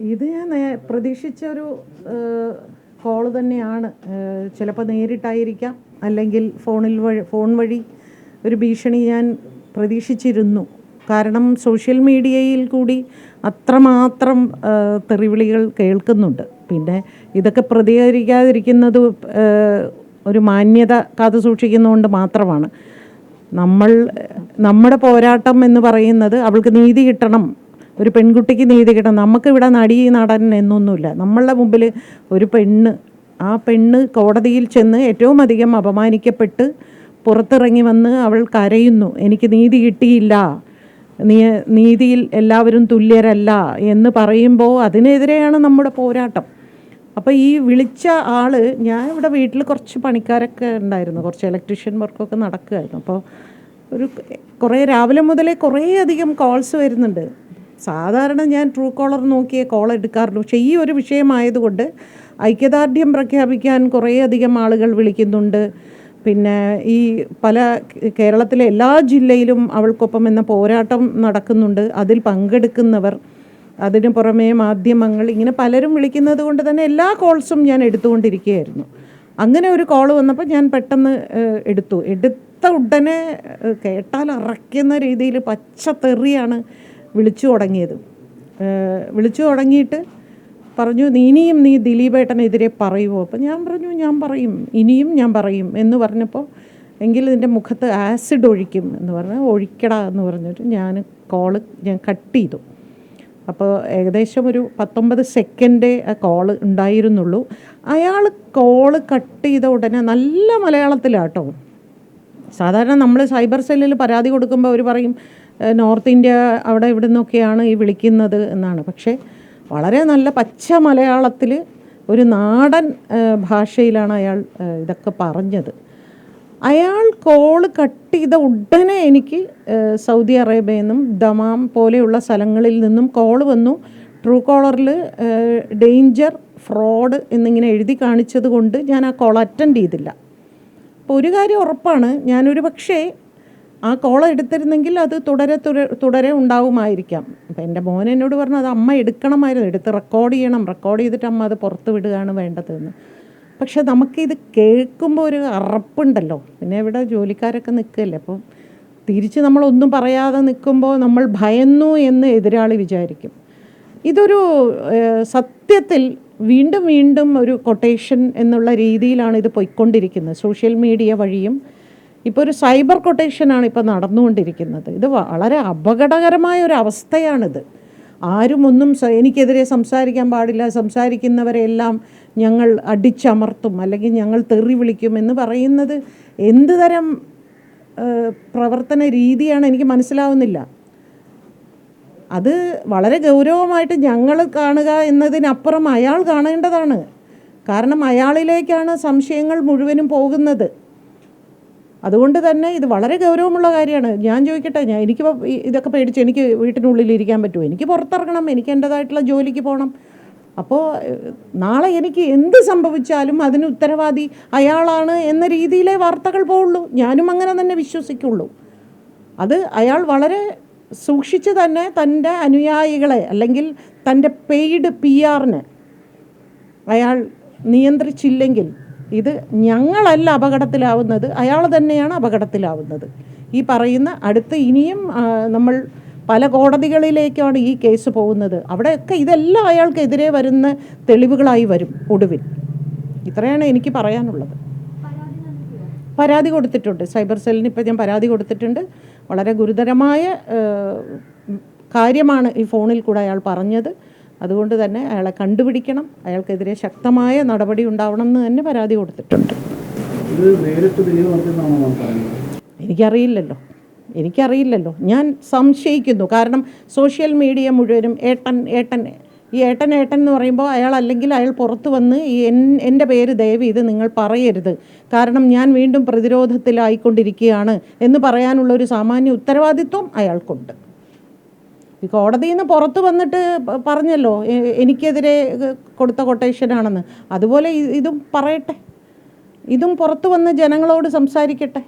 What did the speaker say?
ഇത് ഞാൻ പ്രതീക്ഷിച്ച ഒരു കോള് തന്നെയാണ്. ചിലപ്പോൾ നേരിട്ടായിരിക്കാം, അല്ലെങ്കിൽ ഫോൺ വഴി ഒരു ഭീഷണി ഞാൻ പ്രതീക്ഷിച്ചിരുന്നു. കാരണം സോഷ്യൽ മീഡിയയിൽ കൂടി അത്രമാത്രം തെറിവിളികൾ കേൾക്കുന്നുണ്ട്. പിന്നെ ഇതൊക്കെ പ്രതികരിക്കാതിരിക്കുന്നത് ഒരു മാന്യത കാത്തു സൂക്ഷിക്കുന്നതുകൊണ്ട് മാത്രമാണ്. നമ്മുടെ പോരാട്ടം എന്ന് പറയുന്നത് അവൾക്ക് നീതി കിട്ടണം, ഒരു പെൺകുട്ടിക്ക് നീതി കിട്ടണം. നമുക്കിവിടെ നടി നടൻ എന്നൊന്നുമില്ല. നമ്മളുടെ മുമ്പിൽ ഒരു പെണ്ണ്, ആ പെണ്ണ് കോടതിയിൽ ചെന്ന് ഏറ്റവും അധികം അപമാനിക്കപ്പെട്ട് പുറത്തിറങ്ങി വന്ന് അവൾ കരയുന്നു, എനിക്ക് നീതി കിട്ടിയില്ല, നീതിയിൽ എല്ലാവരും തുല്യരല്ല എന്ന് പറയുമ്പോൾ അതിനെതിരെയാണ് നമ്മുടെ പോരാട്ടം. അപ്പോൾ ഈ വിളിച്ച ആൾ, ഞാൻ ഇവിടെ വീട്ടിൽ കുറച്ച് പണിക്കാരൊക്കെ ഉണ്ടായിരുന്നു, കുറച്ച് ഇലക്ട്രീഷ്യൻ വർക്കൊക്കെ നടക്കുമായിരുന്നു. അപ്പോൾ കുറേ രാവിലെ മുതലേ കുറേ അധികം കോൾസ് വരുന്നുണ്ട്. സാധാരണ ഞാൻ ട്രൂ കോളർ നോക്കിയേ കോൾ എടുക്കാറുള്ളൂ. പക്ഷേ ഈ ഒരു വിഷയമായതുകൊണ്ട് ഐക്യദാർഢ്യം പ്രഖ്യാപിക്കാൻ കുറേയധികം ആളുകൾ വിളിക്കുന്നുണ്ട്. പിന്നെ ഈ കേരളത്തിലെ എല്ലാ ജില്ലയിലും അവൾക്കൊപ്പം എന്ന പോരാട്ടം നടക്കുന്നുണ്ട്. അതിൽ പങ്കെടുക്കുന്നവർ, അതിന് പുറമേ മാധ്യമങ്ങൾ, ഇങ്ങനെ പലരും വിളിക്കുന്നത് കൊണ്ട് തന്നെ എല്ലാ കോൾസും ഞാൻ എടുത്തുകൊണ്ടിരിക്കുകയായിരുന്നു. അങ്ങനെ ഒരു കോൾ വന്നപ്പോൾ ഞാൻ പെട്ടെന്ന് എടുത്ത ഉടനെ കേട്ടാൽ അറയ്ക്കുന്ന രീതിയിൽ പച്ചത്തെറിയാണ് വിളിച്ചു തുടങ്ങിയിട്ട് പറഞ്ഞു, ഇനിയും നീ ദിലീപേട്ടനെതിരെ പറയുമോ? അപ്പം ഞാൻ പറഞ്ഞു, ഞാൻ പറയും, ഇനിയും ഞാൻ പറയും എന്ന് പറഞ്ഞപ്പോൾ, എങ്കിൽ ഇതിൻ്റെ മുഖത്ത് ആസിഡ് ഒഴിക്കും എന്ന് പറഞ്ഞാൽ ഒഴിക്കടാ എന്ന് പറഞ്ഞിട്ട് ഞാൻ കട്ട് ചെയ്തു. അപ്പോൾ ഏകദേശം ഒരു 19 സെക്കൻഡേ ആ കോള് ഉണ്ടായിരുന്നുള്ളൂ. അയാൾ കോള് കട്ട് ചെയ്ത ഉടനെ നല്ല മലയാളത്തിലാട്ടോ. സാധാരണ നമ്മൾ സൈബർ സെല്ലിൽ പരാതി കൊടുക്കുമ്പോൾ അവർ പറയും നോർത്ത് ഇന്ത്യ അവിടെ ഇവിടെ നിന്നൊക്കെയാണ് ഈ വിളിക്കുന്നത് എന്നാണ്. പക്ഷേ വളരെ നല്ല പച്ച മലയാളത്തിൽ ഒരു നാടൻ ഭാഷയിലാണ് അയാൾ ഇതൊക്കെ പറഞ്ഞത്. അയാൾ കോള് കട്ട് ചെയ്ത ഉടനെ എനിക്ക് സൗദി അറേബ്യയിൽ നിന്നും ദമാം പോലെയുള്ള സ്ഥലങ്ങളിൽ നിന്നും കോള് വന്നു. ട്രൂ കോളറിൽ ഡേഞ്ചർ, ഫ്രോഡ് എന്നിങ്ങനെ എഴുതി കാണിച്ചത് കൊണ്ട് ഞാൻ ആ കോൾ അറ്റൻഡ് ചെയ്തില്ല. അപ്പോൾ ഒരു കാര്യം ഉറപ്പാണ്, ഞാനൊരു പക്ഷേ ആ കോൾ എടുത്തിരുന്നെങ്കിൽ അത് തുടരെ ഉണ്ടാവുമായിരിക്കാം. അപ്പോൾ എൻ്റെ മോൻ എന്നോട് പറഞ്ഞു, അത് അമ്മ എടുക്കണമായിരുന്നു, എടുത്ത് റെക്കോർഡ് ചെയ്തിട്ട് അമ്മ അത് പുറത്ത് വിടുകയാണ് വേണ്ടതെന്ന്. പക്ഷെ നമുക്കിത് കേൾക്കുമ്പോൾ ഒരു അറപ്പുണ്ടല്ലോ. പിന്നെ ഇവിടെ ജോലിക്കാരൊക്കെ നിൽക്കുകയല്ലേ, അപ്പം തിരിച്ച് നമ്മളൊന്നും പറയാതെ നിൽക്കുമ്പോൾ നമ്മൾ ഭയന്നു എന്ന് എതിരാളി വിചാരിക്കും. ഇതൊരു സത്യത്തിൽ വീണ്ടും വീണ്ടും ഒരു കൊട്ടേഷൻ എന്നുള്ള രീതിയിലാണ് ഇത് പോയിക്കൊണ്ടിരിക്കുന്നത്. സോഷ്യൽ മീഡിയ വഴിയും ഇപ്പോൾ ഒരു സൈബർ കൊട്ടേഷനാണ് ഇപ്പോൾ നടന്നുകൊണ്ടിരിക്കുന്നത്. ഇത് വളരെ അപകടകരമായ ഒരു അവസ്ഥയാണിത്. ആരും ഒന്നും എനിക്കെതിരെ സംസാരിക്കാൻ പാടില്ല, സംസാരിക്കുന്നവരെല്ലാം ഞങ്ങൾ അടിച്ചമർത്തും, അല്ലെങ്കിൽ ഞങ്ങൾ തെറി വിളിക്കും എന്ന് പറയുന്നത് എന്ത് തരം പ്രവർത്തന രീതിയാണ് എനിക്ക് മനസ്സിലാവുന്നില്ല. അത് വളരെ ഗൗരവമായിട്ട് ഞങ്ങൾ കാണുക എന്നതിനപ്പുറം അയാൾ കാണേണ്ടതാണ്. കാരണം അയാളിലേക്കാണ് സംശയങ്ങൾ മുഴുവനും പോകുന്നത്. അതുകൊണ്ട് തന്നെ ഇത് വളരെ ഗൗരവമുള്ള കാര്യമാണ്. ഞാൻ ചോദിക്കട്ടെ, എനിക്കിപ്പോൾ ഇതൊക്കെ പേടിച്ച് എനിക്ക് വീട്ടിനുള്ളിൽ ഇരിക്കാൻ പറ്റുമോ? എനിക്ക് പുറത്തിറങ്ങണം, എനിക്ക് എൻ്റേതായിട്ടുള്ള ജോലിക്ക് പോകണം. അപ്പോൾ നാളെ എനിക്ക് എന്ത് സംഭവിച്ചാലും അതിന് ഉത്തരവാദി അയാളാണ് എന്ന രീതിയിലേ വാർത്തകൾ പോവുള്ളൂ. ഞാനും അങ്ങനെ തന്നെ വിശ്വസിക്കുള്ളൂ. അത് അയാൾ വളരെ സൂക്ഷിച്ച് തന്നെ തൻ്റെ അനുയായികളെ, അല്ലെങ്കിൽ തൻ്റെ പെയ്ഡ് PR-നെ അയാൾ നിയന്ത്രിച്ചില്ലെങ്കിൽ ഇത് ഞങ്ങളല്ല അപകടത്തിലാവുന്നത്, അയാൾ തന്നെയാണ് അപകടത്തിലാവുന്നത്. ഈ പറയുന്ന ഇനിയും നമ്മൾ പല കോടതികളിലേക്കാണ് ഈ കേസ് പോകുന്നത്. അവിടെയൊക്കെ ഇതെല്ലാം അയാൾക്കെതിരെ വരുന്ന തെളിവുകളായി വരും ഒടുവിൽ. ഇത്രയാണ് എനിക്ക് പറയാനുള്ളത്. പരാതി കൊടുത്തിട്ടുണ്ട്, സൈബർ സെല്ലിന് ഇപ്പോൾ ഞാൻ പരാതി കൊടുത്തിട്ടുണ്ട്. വളരെ ഗുരുതരമായ കാര്യമാണ് ഈ ഫോണിൽ കൂടെ അയാൾ പറഞ്ഞത്. അതുകൊണ്ട് തന്നെ അയാളെ കണ്ടുപിടിക്കണം, അയാൾക്കെതിരെ ശക്തമായ നടപടി ഉണ്ടാവണം എന്ന് തന്നെ പരാതി കൊടുത്തിട്ടുണ്ട്. എനിക്കറിയില്ലല്ലോ, ഞാൻ സംശയിക്കുന്നു. കാരണം സോഷ്യൽ മീഡിയ മുഴുവനും ഏട്ടൻ എന്ന് പറയുമ്പോൾ അയാൾ പുറത്ത് വന്ന് എൻ്റെ പേര് ദയവ് ഇത് നിങ്ങൾ പറയരുത്, കാരണം ഞാൻ വീണ്ടും പ്രതിരോധത്തിലായിക്കൊണ്ടിരിക്കുകയാണ് എന്ന് പറയാനുള്ളൊരു സാമാന്യ ഉത്തരവാദിത്വം അയാൾക്കുണ്ട്. ഈ കോടതിയിൽ നിന്ന് പുറത്ത് വന്നിട്ട് പറഞ്ഞല്ലോ എനിക്കെതിരെ കൊടുത്ത കൊട്ടേഷനാണെന്ന്. അതുപോലെ ഇതും പറയട്ടെ, ഇതും പുറത്ത് വന്ന് ജനങ്ങളോട് സംസാരിക്കട്ടെ.